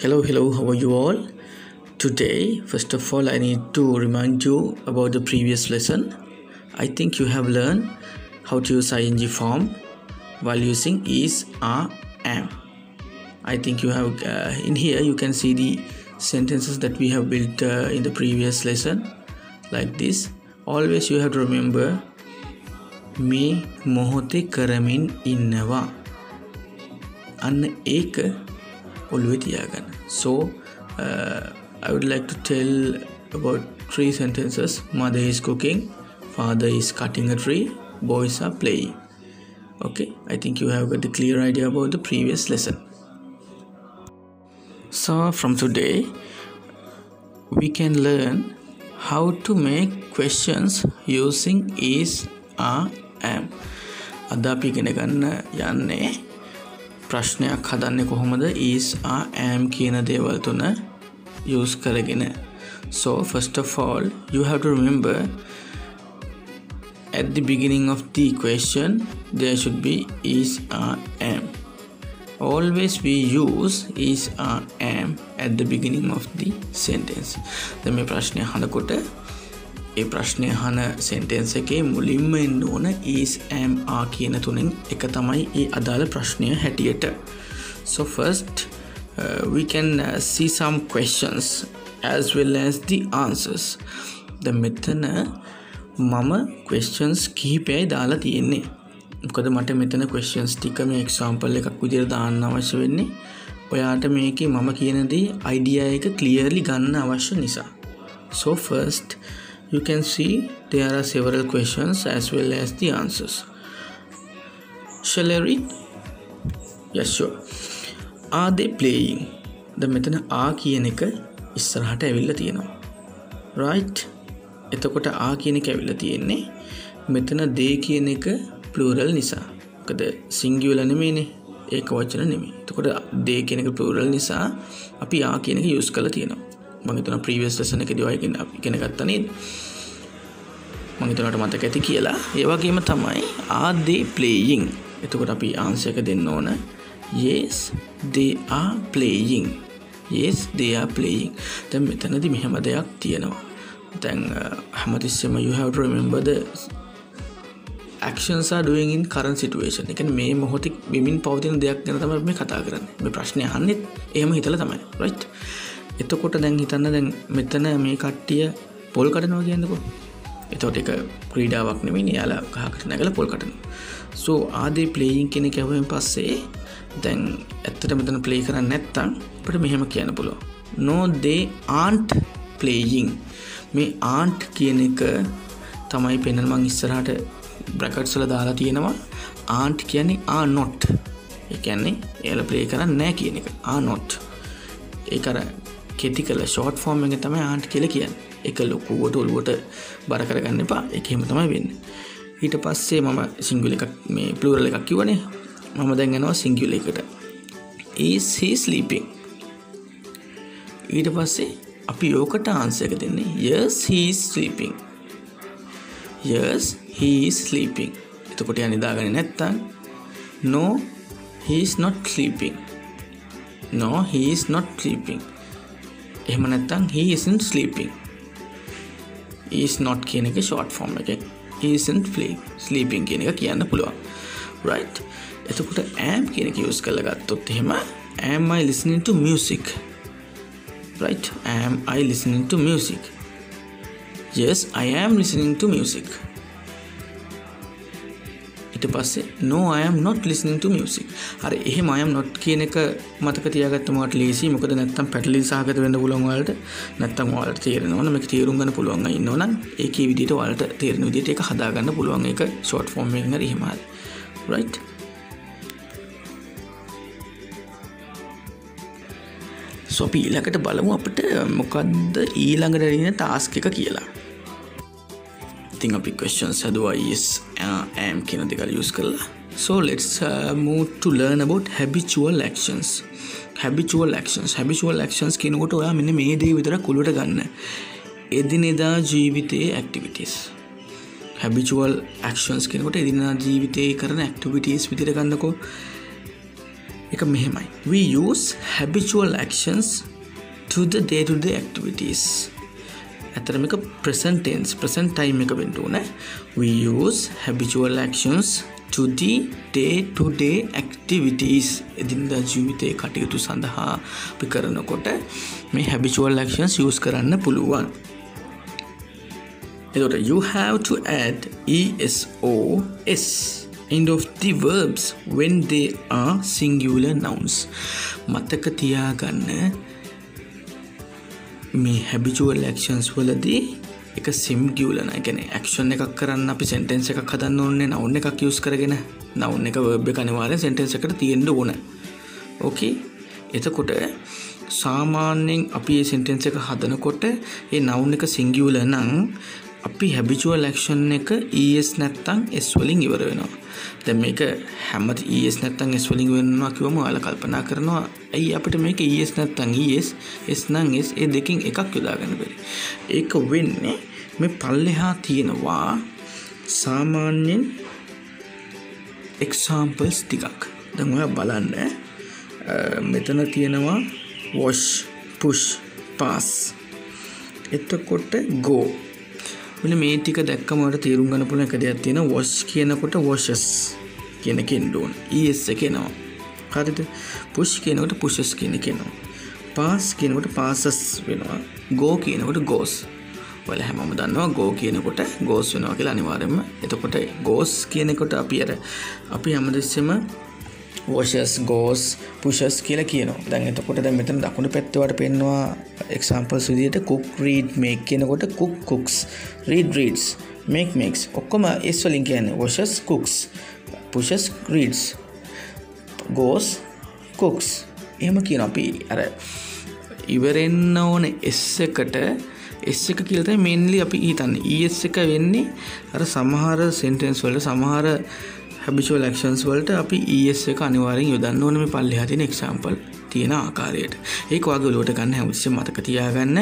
Hello, how are you all? Today, first of all, I need to remind you about the previous lesson. I think you have learned how to use ing form while using is, are, am. I think you have, in here you can see the sentences that we have built in the previous lesson, like this. Always you have to remember, me මොහොතේ කරමින් ඉන්නවා. අන්න ඒක ඔළුවේ තියාගන්න. So I would like to tell about 3 sentences. Mother is cooking, father is cutting a tree, boys are playing. Okay, I think you have got a clear idea about the previous lesson. So from today we can learn how to make questions using is, are, am. අද අපි ඉගෙන ගන්න යන්නේ ප්‍රශ්නයක් හදන්නේ කොහොමද is, are, am කියන දේවල් තුන use කරගෙන. So first of all you have to remember at the beginning of the question there should be is, are, am. Always we use is, are, am at the beginning of the sentence. දැන් මේ ප්‍රශ්නය අහනකොට ඒ ප්‍රශ්නය අහන sentence එකේ මුලින්ම එන්න ඕන is, am, are කියන තුනෙන් එක තමයි ඒ අදාළ ප්‍රශ්නය හැටියට. So first we can see some questions as well as the answers. දැන් මෙතන මම questions කිහිපයයි දාලා තියෙන්නේ. මොකද මට මෙතන questions ටික මේ example එකක් විදිහට දාන්න අවශ්‍ය වෙන්නේ. ඔයාට මේකේ මම කියන දේ idea එක clearly ගන්න අවශ්‍ය නිසා. So first you can see there are several questions as well as the answers. Shall I read? Yes, sure. Are they playing? The මෙතන are කියන එක ඉස්සරහට ඇවිල්ලා තියෙනවා. Right? එතකොට are කියන එක ඇවිල්ලා තියෙන්නේ මෙතන they කියන එක plural නිසා. මොකද singular නෙමෙයිනේ. ඒක වචන නෙමෙයි. එතකොට they කියන එක plural නිසා අපි are කියන එක use කරලා තියෙනවා. මම හිතනවා previous lesson එකේදී ඔය ඉගෙන ගත්තා නේද? මම හිතනවාට මතක ඇති කියලා. ඒ වගේම තමයි are they playing? එතකොට අපි answer එක දෙන්න ඕන. Yes, they are playing. Yes, they are playing. දැන් මෙතනදී මෙහෙම දෙයක් තියෙනවා. දැන් හැමතිස්සෙම you have to remember the actions are doing in current situation. ඒ කියන්නේ මේ මොහොතේ වෙමින් පවතින දෙයක් ගැන තමයි මේ කතා කරන්නේ. මේ ප්‍රශ්නේ අහන්නේ එහෙම හිතලා තමයි. right? එතකොට දැන් හිතන්න දැන් මෙතන මේ කට්ටිය පොල් කඩනවා කියන්නකෝ. එතකොට ඒක ක්‍රීඩාවක් නෙමෙයි. යාලා ගහකට නැගලා පොල් කඩනවා. So are they playing කියන එක අහුවෙන් පස්සේ දැන් ඇත්තට මෙතන play කරන්නේ නැත්තම් අපිට මෙහෙම කියන්න පුළුවන්. No, they aren't playing. මේ aren't කියන එක තමයි පෙන්නන මම ඉස්සරහට brackets වල දාලා තියෙනවා. aren't කියන්නේ are not. ඒ කියන්නේ එයාලා play කරන්නේ නැහැ කියන එක. are not. ඒක අර කෙටි කළ short form එක තමයි aren't කියලා කියන්නේ. ඒක ලොකුවට ඔලුවට බර කරගන්න එපා. ඒක එහෙම තමයි වෙන්නේ. ඊට පස්සේ මම singular එකක් මේ plural එකක් කිව්වනේ. මම දැන් යනවා singular එකට. Is he sleeping? ඊට පස්සේ අපි යෝකට answer එක දෙන්නේ yes, he is sleeping. Yes, he is sleeping. එතකොට යා නිදාගන්නේ නැත්තම් no, he is not sleeping. No, he is not sleeping. එහෙම නැත්තම් he isn't sleeping. He is not කියන එක short form එක. He isn't sleeping කියන එක කියන්න පුළුවන්. right? එතකොට am කියන එක use කරලා ගත්තොත් එහෙම am I listening to music? right? Am I listening to music? Yes, I am listening to music. ඊට පස්සේ no, I am not listening to music. හරි එහෙම I am not කියන එක මතක තියාගත්තම ඔයාලට ලේසි. මොකද නැත්තම් පැටලී සහගත වෙන්න පුළුවන් ඔයාලට. නැත්තම් ඔයාලට තේරෙනවා නම් මේක තේරුම් ගන්න පුළුවන් අය ඉන්නවනම් ඒකේ විදිහට ඔයාලට තේරෙන විදිහට ඒක හදා ගන්න පුළුවන්. ඒක short form එකකින් හරි එහෙම හරි. right? so අපි ඊළඟට බලමු අපිට මොකද්ද ඊළඟට දෙන task එක කියලා. ඉතින් අපි questions හදුවා is, am කියන දෙක use කරලා. So let's move to learn about habitual actions. Habitual actions කියනකොට ඔයා මෙන්න මේ දේ විතරක් ඔලුවට ගන්න. එදිනෙදා ජීවිතයේ activities. habitual actions කියනකොට එදිනෙදා ජීවිතයේ කරන activities විදිහට ගන්නකෝ. එක මෙහෙමයි. We use habitual actions to the day to day activities. ඇත්තට මේක present tense, present time එක වෙන්න ඕනේ. We use habitual actions to the day to day activities. එදිනදා ජීවිතයේ කටයුතු සඳහා අපි කරනකොට මේ habitual actions use කරන්න පුළුවන්. එතකොට you have to add ESOS end of the verbs when they are singular nouns. මතක තියාගන්න මේ habitual actions වලදී එක singular නෑ. කියන්නේ action එකක් කරන්න අපි sentence එකක් හදන්න ඕනේ noun එකක් use කරගෙන. noun එක verb එක අනිවාර්යෙන් sentence එකට තියෙන්න ඕන. okay. එතකොට සාමාන්‍යයෙන් අපි මේ sentence එක හදනකොට ඒ noun එක singular නම් අපි habitual action එක es නැත්තම් s වලින් ඉවර වෙනවා. දැන් මේක හැම es නැත්තම් s වලින් වෙනවා කිව්වම ඔයාලා කල්පනා කරනවා ඇයි අපිට මේක es නැත්තම් es s නම් s ඒ දෙකෙන් එකක් යොදා ගන්න බැරි. ඒක වෙන්නේ මේ පල්ලෙහා තියෙනවා සාමාන්‍යයෙන් examples ටිකක්. දැන් ඔයා බලන්න මෙතන තියෙනවා wash, push, pass. එතකොට go. මෙන්න මේ ටික දැක්කම ඔයාලට තේරුම් ගන්න පුළුවන් එක දෙයක් තියෙනවා. wash කියනකොට washes කියන එක එන්න ඕන. es එක එනවා. හරිද? push කියනකොට pushes කියන එක එනවා. pass කියනකොට passes වෙනවා. go කියනකොට goes. ඔයාලා හැමෝම දන්නවා go කියනකොට goes වෙනවා කියලා අනිවාර්යයෙන්ම. එතකොට goes කියනකොට අපි හැමදෙස්සෙම washes, goes, pushes කියලා කියනවා. දැන් එතකොට දැන් මෙතන දකුණු පැත්තේ වලට පෙන්නනවා examples විදිහට cook, read, make කියනකොට cook, cooks, read, reads, make, makes. ඔක්කොම s වලින් කියන්නේ washes, cooks, pushes, reads, goes, cooks. එහෙම කියන අපි අර ඉවරෙන්න ඕනේ s එකට s එක කියලා තමයි mainly අපි හිතන්නේ. es එක වෙන්නේ අර සමහර sentence වල සමහර habitual actions වලට අපි es එක අනිවාර්යෙන් යොදන්න ඕනේ මේ පල්ලෙහා තියෙන example තියෙන ආකාරයට. ඒක වගේ ඔලුවට ගන්න හැමතිස්සෙම මතක තියාගන්න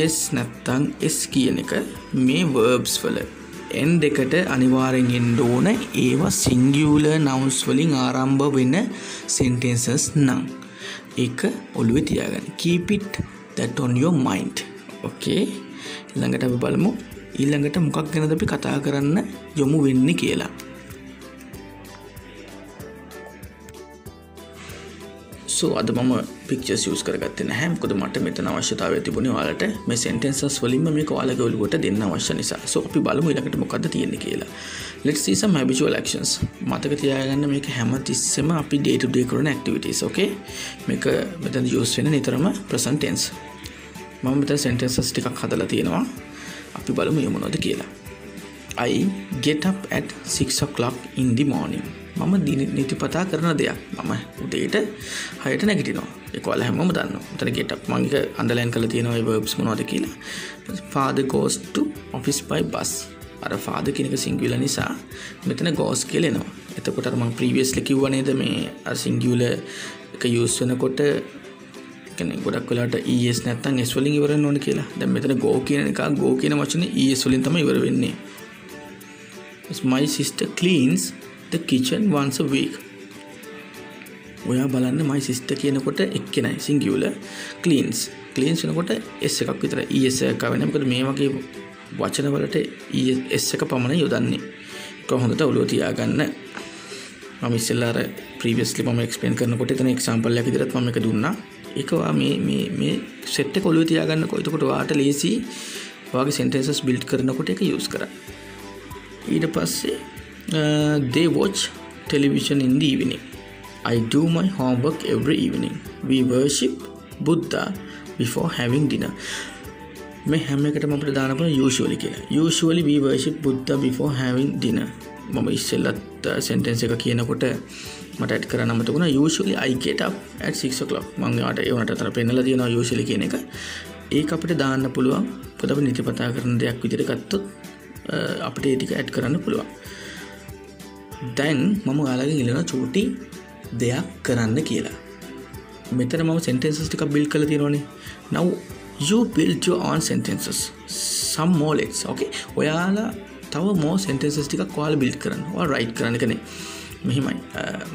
es නැත්තම් s කියන එක මේ verbs වල end එකට අනිවාර්යෙන් එන්න ඕන. ඒවා singular nouns වලින් ආරම්භ වෙන sentences නම් ඒක ඔලුවේ තියාගන්න. Keep it that on your mind. okay. ඊළඟට අපි බලමු ඊළඟට මොකක් ගැනද අපි කතා කරන්න යොමු වෙන්නේ කියලා. So අද මම pictures use කරගත්තේ නැහැ. මොකද මට මෙතන අවශ්‍යතාවය තිබුණේ ඔයාලට මේ sentences වලින්ම මේක ඔයාලගේ ඔළුවට දෙන්න අවශ්‍ය නිසා. So අපි බලමු ඊළඟට මොකද්ද තියෙන්නේ කියලා. Let's see some habitual actions. මතක තියාගන්න මේක හැමතිස්සෙම අපි day to day කරන activities. okay. මේක මෙතන use වෙන නිතරම present tense. මම මෙතන sentences ටිකක් හදලා තියෙනවා. අපි බලමු මේ මොනවද කියලා. I get up at 6 o'clock in the morning. මම නිතිපතා කරන දෙයක්. මම උදේට 6ට නැගිටිනවා. ඒක ඔයාලා හැමෝම දන්නවා. මෙතන get up මම ඒක underline කරලා තියෙනවා මේ verbs මොනවද කියලා. Father goes to office by bus. අර father කියන එක singular නිසා මෙතන goes කියලා එනවා. එතකොට අර මම previously කිව්වා නේද මේ අර singular එක use වෙනකොට කියන්නේ ගොඩක් වෙලාවට es නැත්තම් s වලින් ඉවර වෙන්න ඕනේ කියලා. දැන් මෙතන go කියන එක go කියන වචනේ es වලින් තමයි ඉවර වෙන්නේ. My sister cleans the kitchen once a week. ඔයා බලන්න my sister කියනකොට එක්කෙනයි singular. cleans වෙනකොට s එකක් විතරයි es එකක් වෙන්නේ. මොකද මේ වගේ වචන වලට s එක පමණයි යොදන්නේ. කොහොමද ඔළුව තියාගන්න. මම ඉස්සෙල්ලා අර previously මම explain කරනකොට එතන example එකක් විදිහට මම මේක දුන්නා. ඒක ඔයා මේ set එක ඔළුව තියාගන්නකො. එතකොට ඔයාට ලේසි ඔයාගේ sentences build කරනකොට ඒක use කරන්න. ඊට පස්සේ they watch television in the evening. I do my homework every evening. We worship Buddha before having dinner. මේ හැම එකටම අපිට දාන්න පුළුවන් usually කියලා. Usually we worship Buddha before having dinner. මම ඉස්සෙල්ලත් sentence එක කියනකොට මට add කරන්න අමතකුණා. Usually I get up at 6 o'clock. මම යාට ඒ වුණාට අතන පෙන්නලා තියෙනවා usually කියන එක. ඒක අපිට දාන්න පුළුවන්. මොකද අපි නිතිපතා කරන දෙයක් විදිහට ගත්තොත් අපිට ඒ ටික add කරන්න පුළුවන්. දැන් මම ඔයාලගෙන් ඉල්ලනවා චූටි දෙයක් කරන්න කියලා. මෙතන මම sentences ටිකක් build කරලා තියෙනවානේ. Now you build your own sentences. Some more legs. okay. ඔයාලා තව more sentences ටිකක් ඔයාලා build කරන්න. ඔයාලා write කරන්න කනේ. මෙහිමයි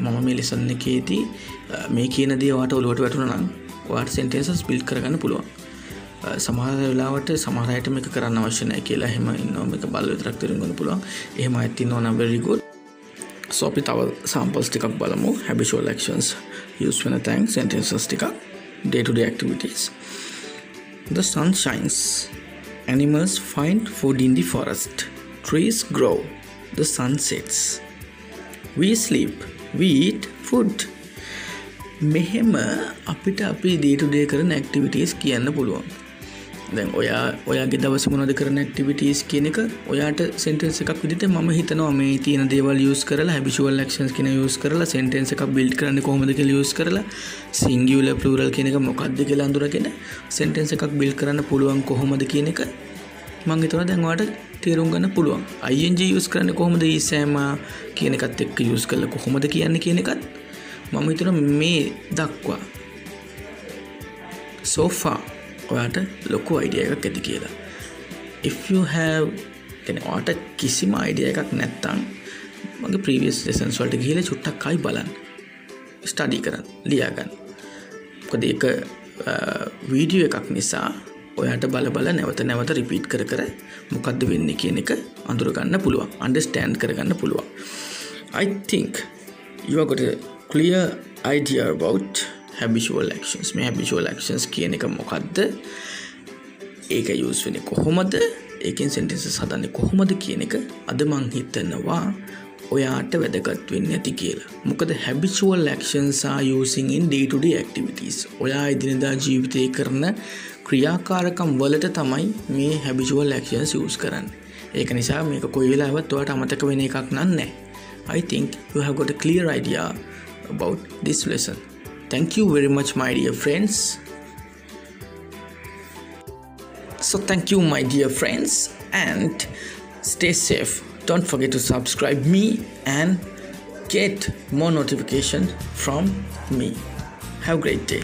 මම මේ ලෙසන් එකේදී මේ කියන දේ ඔයාලට ඔලුවට වැටුණා නම් ඔයාලට sentences build කරගන්න පුළුවන්. සමහර වෙලාවට සමහර අයට මේක කරන්න අවශ්‍ය නැහැ කියලා එහෙම ඉන්නවා. මේක බලලා විතරක් තේරුම් ගන්න පුළුවන්. එහෙම අයත් ඉන්නවා නම් very good. So අපි තව samples ටිකක් බලමු. Habitual actions use වෙන තැන් sentences ටිකක්. Day to day activities. The sun shines. Animals find food in the forest. Trees grow. The sun sets. We sleep. We eat food. මෙහෙම අපිට අපි day to day කරන activities කියන්න පුළුවන්. දැන් ඔයාගේ දවසේ මොනවද කරන activities කියන එක ඔයාට sentence එකක් විදිහට මම හිතනවා මේ තියෙන දේවල් use කරලා habitual actions කියන use කරලා sentence එකක් build කරන්නේ කොහොමද කියලා use කරලා singular plural කියන එක මොකක්ද කියලා අඳුරගෙන sentence එකක් build කරන්න පුළුවන් කොහොමද කියන එක මම හිතනවා දැන් ඔයාට තේරුම් ගන්න පුළුවන්. ing use කරන්නේ කොහොමද ඊසෑම කියන එකත් එක්ක use කරලා කොහොමද කියන්නේ කියන එකත් මම හිතනවා මේ දක්වා so far ඔයාට ලොකු idea එකක් ඇති කියලා. If you have කියන්නේ ඔයාට කිසිම idea එකක් නැත්නම් මගේ previous lessons වලට ගිහලා චුට්ටක් ආයි බලන්න. study කරන්න, ලියා ගන්න. මොකද ඒක වීඩියෝ එකක් නිසා ඔයාට බල නැවත repeat කර මොකද්ද වෙන්නේ කියන එක අඳුර ගන්න පුළුවන්. understand කරගන්න පුළුවන්. I think you are got a clear idea about habitual actions. මේ habitual actions කියන එක මොකද්ද? ඒක use වෙන්නේ කොහොමද? ඒකෙන් sentences හදන්නේ කොහොමද කියන එක අද මං හිතනවා ඔයාට වැදගත් වෙන්නේ නැති කියලා. මොකද habitual actions are using in day to day activities. ඔයා එදිනෙදා ජීවිතේ කරන ක්‍රියාකාරකම් වලට තමයි මේ habitual actions use කරන්නේ. ඒක නිසා මේක කොයි වෙලාවවත් ඔයාට අමතක වෙන එකක් නෑ. I think you have got a clear idea about this lesson. Thank you very much, my dear friends. So thank you, my dear friends, and stay safe. Don't forget to subscribe me and get more notification from me. Have a great day.